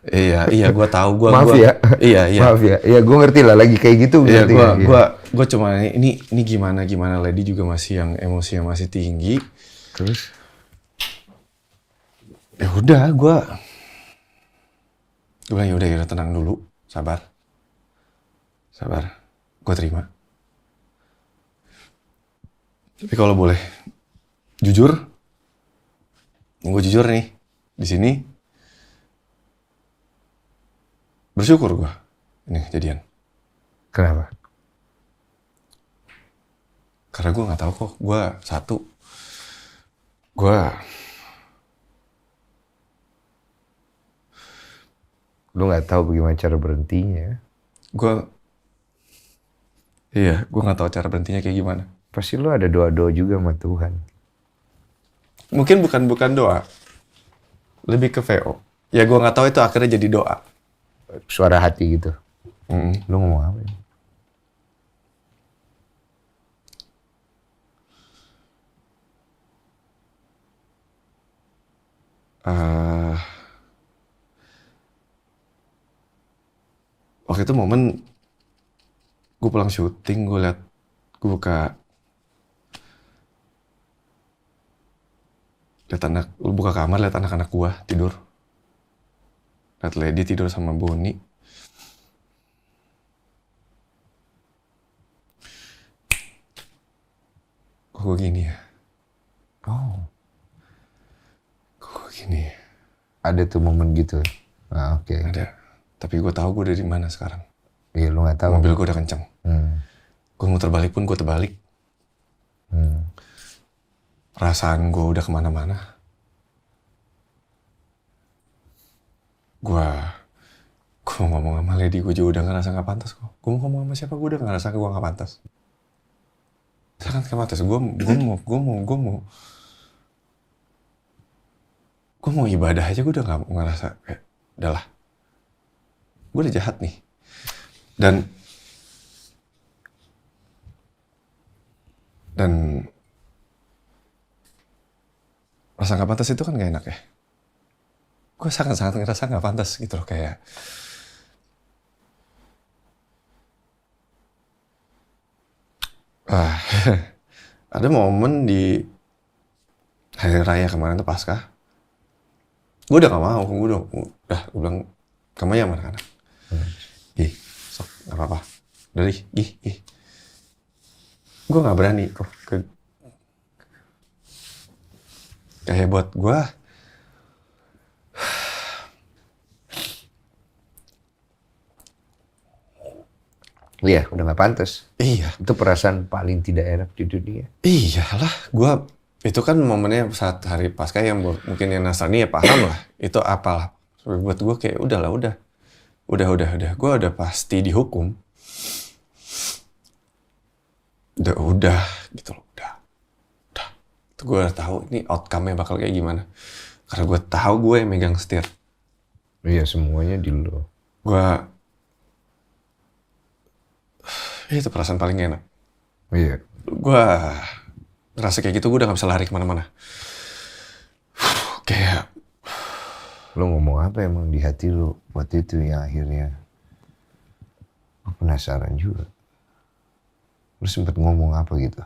Iya, gue tahu. Maaf ya. Iya. Maaf ya. Ya gue ngerti lah lagi kayak gitu. Iya, ngerti kan? gue cuma ini gimana Lady juga masih yang emosi yang masih tinggi. Terus? Ya udah, gue bilang ya udah tenang dulu, sabar, gue terima. Tapi kalau boleh jujur, gue jujur nih di sini. Bersyukur gue ini kejadian. Kenapa? Karena gue nggak tahu kok. Lu nggak tahu bagaimana cara berhentinya. Gue nggak tahu cara berhentinya kayak gimana. Pasti lu ada doa-doa juga sama Tuhan. Mungkin bukan doa, lebih ke VO. Ya gue nggak tahu itu akhirnya jadi doa. Suara hati gitu. Lu ngomong apa ya? Waktu itu momen gue pulang syuting, gue buka kamar, lihat anak-anak gue tidur, lihat Lady tidur sama Boni. Kok gue gini ya? Oh, Kok gue gini ya? ada tuh momen gitu. Oke. Ada. Tapi gue tahu gue udah di mana sekarang. Iya, lu nggak tahu. Mobil gue udah kenceng. Hmm. Gue mau terbalik pun gue terbalik. Perasaan gue udah kemana-mana. Gue mau ngomong sama Lady, gue juga udah ngerasa gak pantas kok. Gue mau ngomong sama siapa, gue udah ngerasa gue gak pantas. Sangat gak pantas. Gue mau ibadah aja, gue udah gak ngerasa kayak, udahlah. Gue udah jahat nih. Dan rasa gak pantas itu kan gak enak ya. Gue sangat-sangat ngerasa gak pantas gitu loh, kayak ada momen di hari raya kemarin tuh Paskah, gue udah gak mau, gue bilang kamu yang mana anak, ih sok gak apa-apa, udah ih, gue gak berani tuh, kayak buat gue, Iya, udah gak pantas. iya. Itu perasaan paling tidak enak di dunia. Iyalah, itu kan momennya saat hari Paskah yang mungkin yang Nasrani ya paham lah, itu apalah. Buat gue kayak udah, gue udah pasti dihukum. Udah, gitu loh, udah. Itu gue udah tahu ini outcome-nya bakal kayak gimana. Karena gue tahu gue yang megang setir. Iya, semuanya di lo. Itu perasaan paling enak. Iya. Gue ngerasa kayak gitu, gue udah gak bisa lari kemana-mana. Kayak... Lo ngomong apa emang di hati lo buat itu yang akhirnya? Gue penasaran juga. Lo sempet ngomong apa gitu?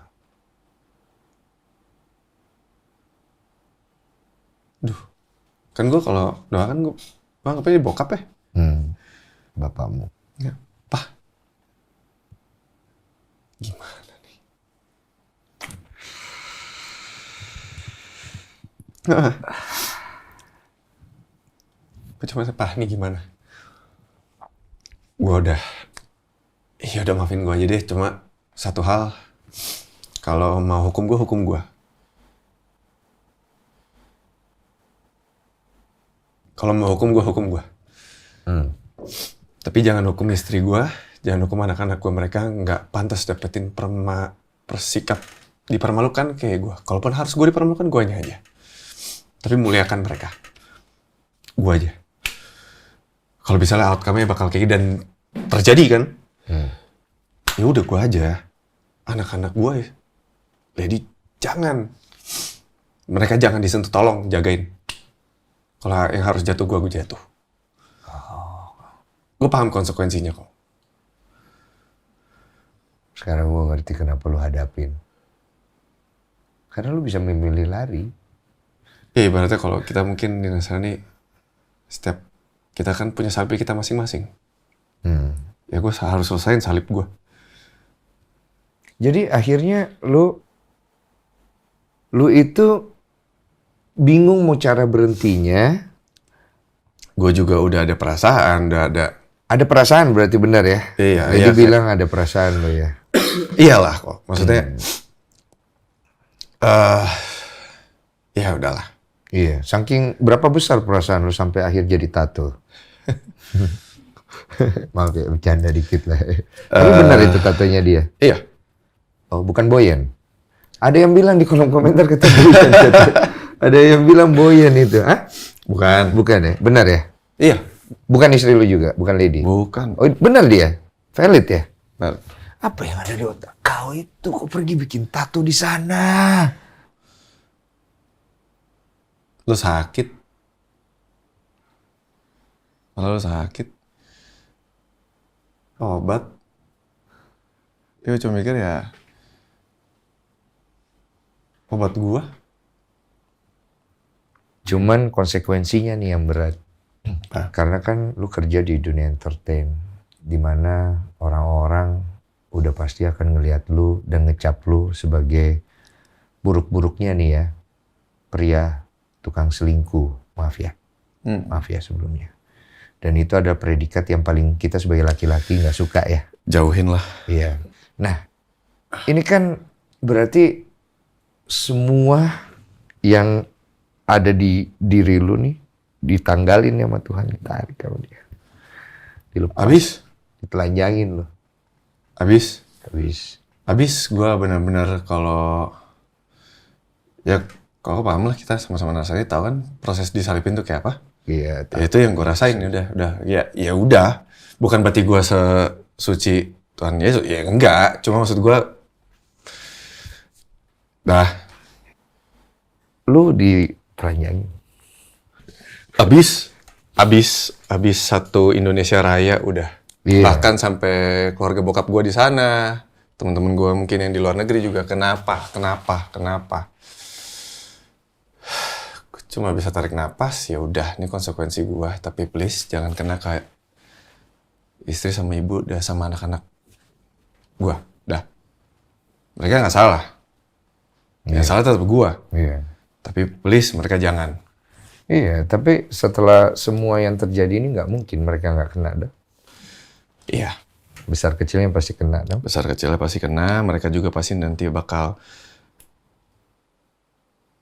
Kan gue kalau doakan gue anggapnya bokap ya. Bapakmu. Ya, Pak. Gimana nih? Gue cuma Pak nih gimana? Gue udah maafin gue aja deh. Cuma satu hal, kalau mau hukum gue. Kalau mau hukum gue. Tapi jangan hukum istri gue, jangan hukum anak-anak gue. Mereka nggak pantas dapetin persikap dipermalukan kayak gue. Kalaupun harus gue dipermalukan, gue aja. Tapi muliakan mereka. Gue aja. Kalau misalnya outcome-nya bakal kayak dan terjadi kan, ya udah gue aja. Anak-anak gue, Lady jangan. Mereka jangan disentuh, tolong jagain. Kalau yang harus jatuh gue jatuh. Gue paham konsekuensinya kok. Sekarang gue ngerti kenapa lo hadapin. Karena lo bisa memilih lari. Ya ibaratnya kalau kita mungkin di Nasrani, setiap kita kan punya salib kita masing-masing. Ya gue harus selesain salib gue. Jadi akhirnya lo itu bingung mau cara berhentinya. Gue juga udah ada perasaan, udah ada. Ada perasaan berarti benar ya? Iya. Jadi bilang ada perasaan lo ya? Iyalah kok, maksudnya. Ya udahlah. Iya, saking berapa besar perasaan lo sampai akhir jadi tato? Maaf ya, bercanda dikit lah. Tapi benar itu tatonya dia? Iya. Oh, bukan Boyan? Ada yang bilang di kolom komentar kata Boyan. Ada yang bilang Boyan itu. Hah? Bukan. Bukan ya? Benar ya? Iya. Bukan istri lu juga? Bukan Lady? Bukan. Oh, benar dia? Valid ya? Benar. Apa yang ada di otak kau itu? Kau pergi bikin tato di sana? Lo sakit. Malah lo sakit. Obat. Ya cuma mikir ya. Obat gua. Cuman konsekuensinya nih yang berat. Karena kan lu kerja di dunia entertain, dimana orang-orang udah pasti akan ngelihat lu dan ngecap lu sebagai buruk-buruknya nih ya, pria tukang selingkuh. Maaf ya sebelumnya. Dan itu ada predikat yang paling kita sebagai laki-laki nggak suka ya. Jauhin lah. Iya. Nah, ini kan berarti semua yang ada di diri lu nih ditanggalin ya sama Tuhan, ditarik sama dia. Dilepas. Abis? Ditelanjangin lu. Abis gue benar-benar kalau paham lah, kita sama-sama nasari tahu kan proses disalipin tuh kayak apa. Iya. Ya, itu yang gue rasain udah ya udah. Bukan berarti gue sesuci Tuhan Yesus, ya enggak. Cuma maksud gue, lu ditelanjangin. Abis satu Indonesia Raya udah. Iya. Bahkan sampai keluarga bokap gue di sana, teman-teman gue mungkin yang di luar negeri juga kenapa? Gue cuma bisa tarik napas, ya udah, ini konsekuensi gue. Tapi please jangan kena kayak istri sama ibu, dah sama anak-anak gue, dah. Mereka nggak salah, yang salah tetap gue. Iya. Tapi please mereka jangan. Iya, tapi setelah semua yang terjadi ini nggak mungkin mereka nggak kena dah. Iya. Besar kecilnya pasti kena dong. Besar kecilnya pasti kena, mereka juga pasti nanti bakal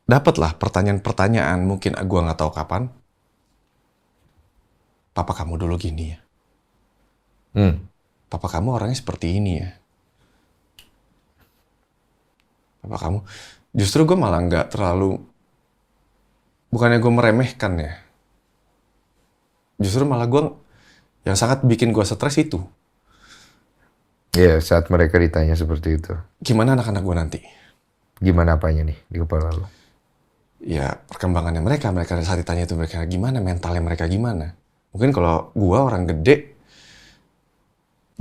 dapatlah pertanyaan-pertanyaan, mungkin gua nggak tahu kapan. Papa kamu dulu gini ya? Papa kamu orangnya seperti ini ya? Papa kamu, justru gue malah nggak terlalu, bukannya gue meremehkan ya, justru malah gue yang sangat bikin gue stres itu. Iya, saat mereka ditanya seperti itu. Gimana anak-anak gue nanti? Gimana apanya nih di kepala lo? Ya perkembangannya mereka saat ditanya itu mereka gimana, mentalnya mereka gimana. Mungkin kalau gue orang gede,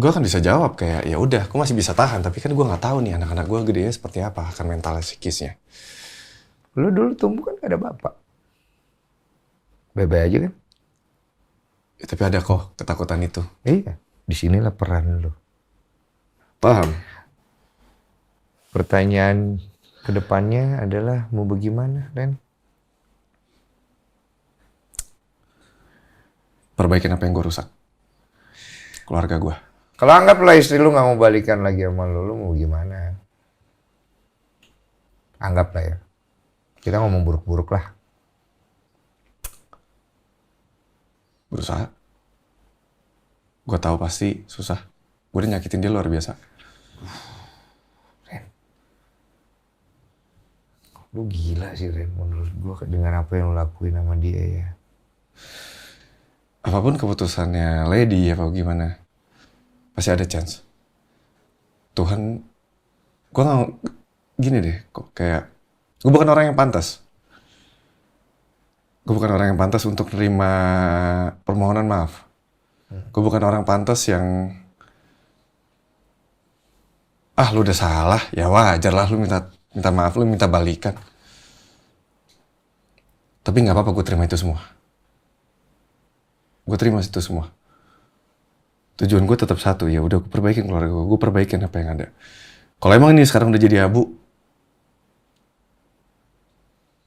gue akan bisa jawab kayak ya udah, gue masih bisa tahan. Tapi kan gue nggak tahu nih anak-anak gue gedenya seperti apa, akan mentalnya, psikisnya. Lo dulu tumbuh kan gak ada bapak. Bebe aja kan? Ya, tapi ada kok ketakutan itu. Iya, disinilah peran lo. Paham? Pertanyaan kedepannya adalah mau bagaimana, Ren? Perbaikin apa yang gue rusak. Keluarga gue. Kalau anggaplah istri lu nggak mau balikan lagi sama lu mau gimana? Anggaplah ya. Kita ngomong buruk-buruk lah. Berusaha. Gue tahu pasti susah. Gue udah nyakitin dia luar biasa. Ren. Lu gila sih Ren, menurut gue dengan apa yang lu lakuin sama dia ya. Apapun keputusannya Lady apa gimana, pasti ada chance. Tuhan, gue nggak gini deh, kok kayak gue bukan orang yang pantas. Gue bukan orang yang pantas untuk nerima permohonan maaf. Gue bukan orang pantas yang lu udah salah, ya wajar lah lu minta maaf, lu minta balikan. Tapi nggak apa-apa, gue terima itu semua. Gue terima itu semua. Tujuan gue tetap satu, ya udah gue perbaikin keluarga gue perbaikin apa yang ada. Kalau emang ini sekarang udah jadi abu,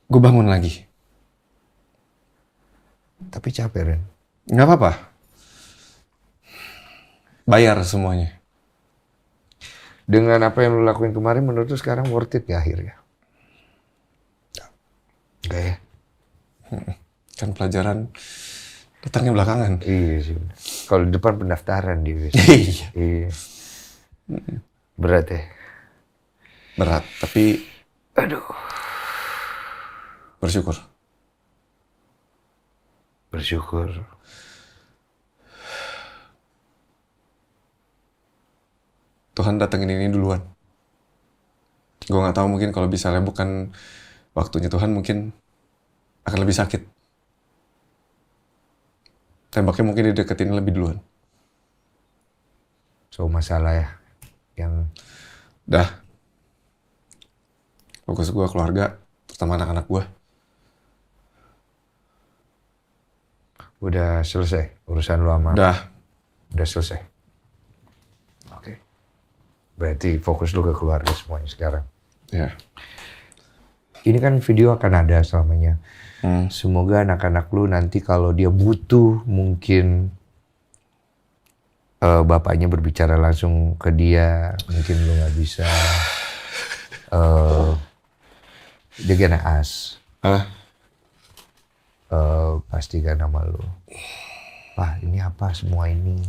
gue bangun lagi. Tapi capek Ren. Nggak apa-apa. Bayar semuanya. Dengan apa yang lu lakuin kemarin menurut lu sekarang worth it gak akhirnya? Enggak ya? Kan pelajaran datangnya belakangan. Iya sih. Kalau di depan pendaftaran dia biasa. Iya. Iya. Berat ya? Berat, tapi Aduh. bersyukur. Bersyukur. Tuhan datengin ini duluan. Gue nggak tahu, mungkin kalau misalnya bukan waktunya Tuhan, mungkin akan lebih sakit. Tembaknya mungkin dideketin lebih duluan. So masalah ya yang Dah. Fokus gue keluarga, terutama anak-anak gue. udah selesai urusan lu sama. Udah selesai. Oke. Berarti fokus lu ke keluarga semuanya sekarang. Ya. Ini kan video akan ada selamanya. Semoga anak-anak lu nanti kalau dia butuh mungkin bapaknya berbicara langsung ke dia, mungkin lu nggak bisa. Dia gak naas. Pastikan nama lu. Pak, ini apa semua ini?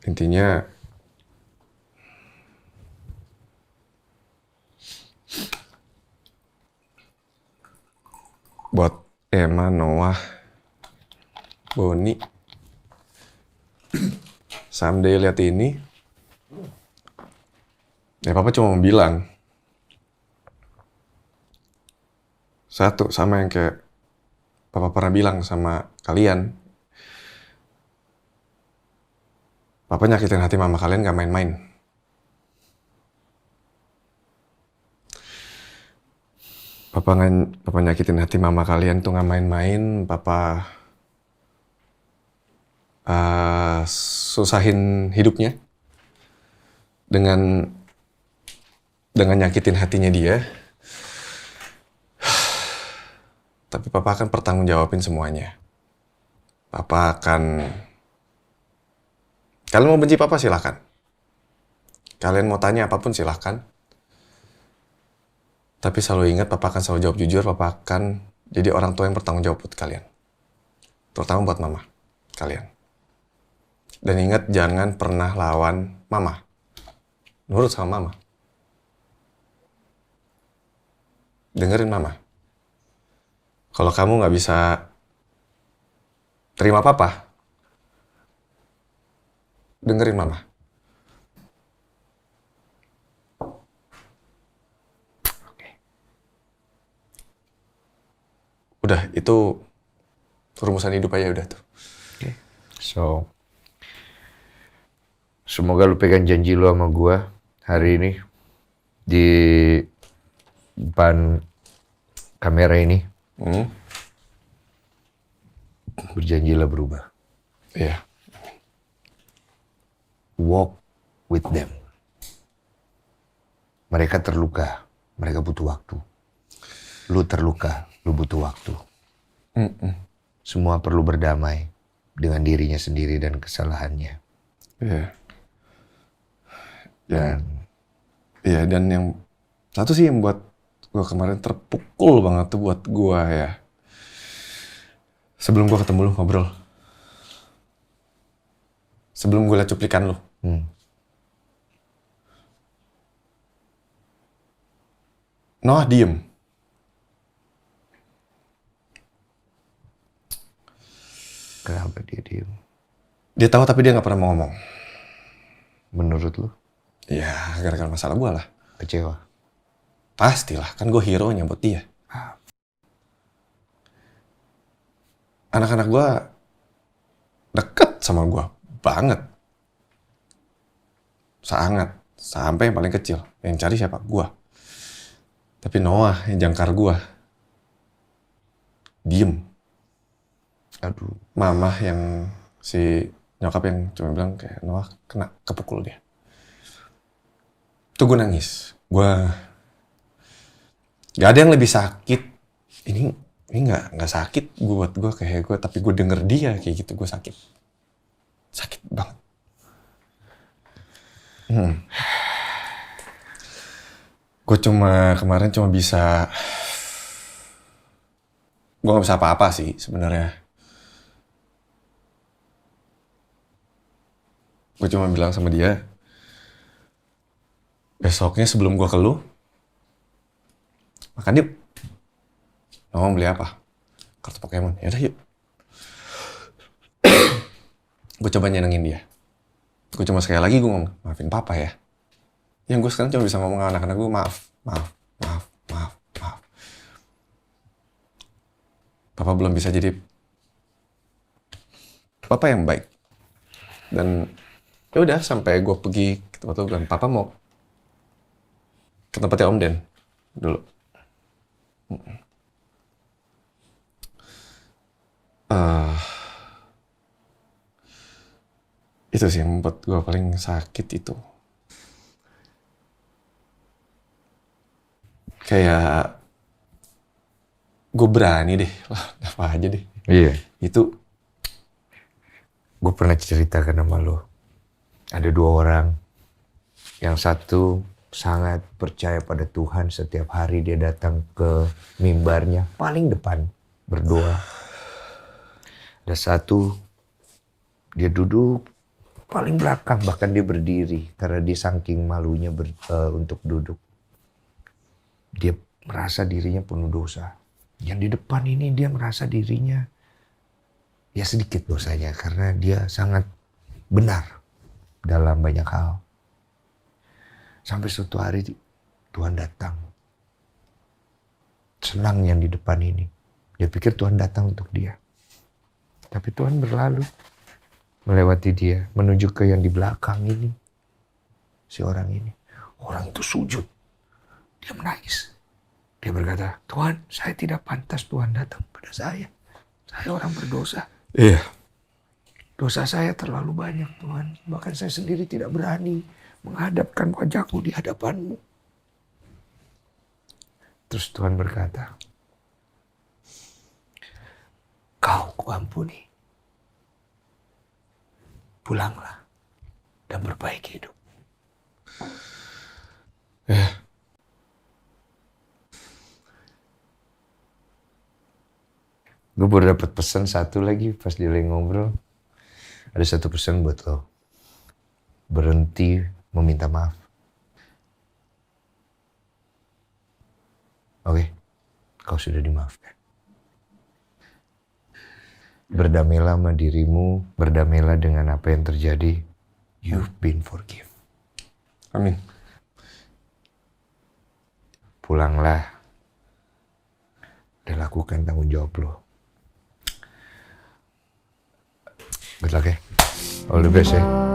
Intinya buat Emma, Noah, Boni, someday lihat ini, ya papa cuma mau bilang satu, sama yang kayak papa pernah bilang sama kalian. Papa nyakitin hati mama kalian gak main-main. Papa nyakitin hati mama kalian tuh gak main-main. Papa susahin hidupnya dengan nyakitin hatinya dia. Tapi papa akan bertanggung jawabin semuanya. Papa akan... Kalian mau benci papa silahkan. Kalian mau tanya apapun silahkan. Tapi selalu ingat papa akan selalu jawab jujur. Papa akan jadi orang tua yang bertanggung jawab buat kalian. Terutama buat mama kalian. Dan ingat jangan pernah lawan mama. Nurut sama mama. Dengerin mama. Kalau kamu gak bisa terima papa, dengerin mama. Udah, itu rumusan hidup aja udah tuh. So, semoga lu pegang janji lu sama gua hari ini di depan kamera ini. Berjanjilah berubah. Iya. Walk with them. Mereka terluka, mereka butuh waktu. Lu terluka, lu butuh waktu. Semua perlu berdamai dengan dirinya sendiri dan kesalahannya. Iya. Dan yang satu sih yang buat gue kemarin terpukul banget tuh buat gue ya. Sebelum gue ketemu lu ngobrol. Sebelum gue liat cuplikan lu. Noah diem. Kenapa dia diem? Dia tahu tapi dia gak pernah mau ngomong. Menurut lu? Ya gara-gara masalah gue lah. Kecewa? Pastilah, kan gue hero-nya buat dia. Anak-anak gue deket sama gue banget. Sangat. Sampai yang paling kecil. Yang cari siapa? Gue. Tapi Noah yang jangkar gue. Diem. Aduh. Mama yang si nyokap yang cuma bilang kayak Noah kena kepukul dia. Tuh gue nangis. Gue gak ada yang lebih sakit. Ini nggak sakit buat gue kayak gue, tapi gue denger dia kayak gitu gue sakit banget. Gue kemarin cuma bisa, gue nggak bisa apa-apa sih sebenarnya. Gue cuma bilang sama dia, besoknya sebelum gue ke lu, makan yuk. Mau beli apa? Kartu Pokemon. Yaudah yuk. Gue coba nyenengin dia. Gue cuma sekali lagi gue ngomong, maafin papa ya. Yang gue sekarang cuma bisa ngomong ke anak-anak gue, maaf. Papa belum bisa jadi papa yang baik. Dan ya udah sampai gue pergi ke tempat lu, dan papa mau ke tempatnya Om Den dulu. Itu sih yang membuat gue paling sakit itu. Kayak gue berani deh lah, apa aja deh. Iya. Itu Gue pernah ceritakan sama lo. Ada 2 orang. Yang satu sangat percaya pada Tuhan, setiap hari dia datang ke mimbarnya paling depan berdoa. Ada satu, dia duduk paling belakang, bahkan dia berdiri karena dia saking malunya untuk duduk. Dia merasa dirinya penuh dosa. Yang di depan ini dia merasa dirinya ya sedikit dosanya karena dia sangat benar dalam banyak hal. Sampai suatu hari Tuhan datang. Senang yang di depan ini. Dia pikir Tuhan datang untuk dia. Tapi Tuhan berlalu melewati dia menuju ke yang di belakang ini. Si orang ini. Orang itu sujud. Dia menangis. Dia berkata, Tuhan, saya tidak pantas Tuhan datang pada saya. Saya orang berdosa. iya. Dosa saya terlalu banyak, Tuhan. Bahkan saya sendiri tidak berani menghadapkan wajahku di hadapan-Mu. Terus Tuhan berkata, kau kuampuni. Pulanglah dan perbaiki hidup. Gue baru dapat pesan satu lagi pas dia lagi ngobrol. Ada satu pesan buat lo. Berhenti meminta maaf. Oke, kau sudah dimaafkan. Berdamailah sama dirimu, berdamailah dengan apa yang terjadi. You've been forgiven. Amin. Pulanglah dan lakukan tanggung jawab lo. Good luck ya. All the best ya.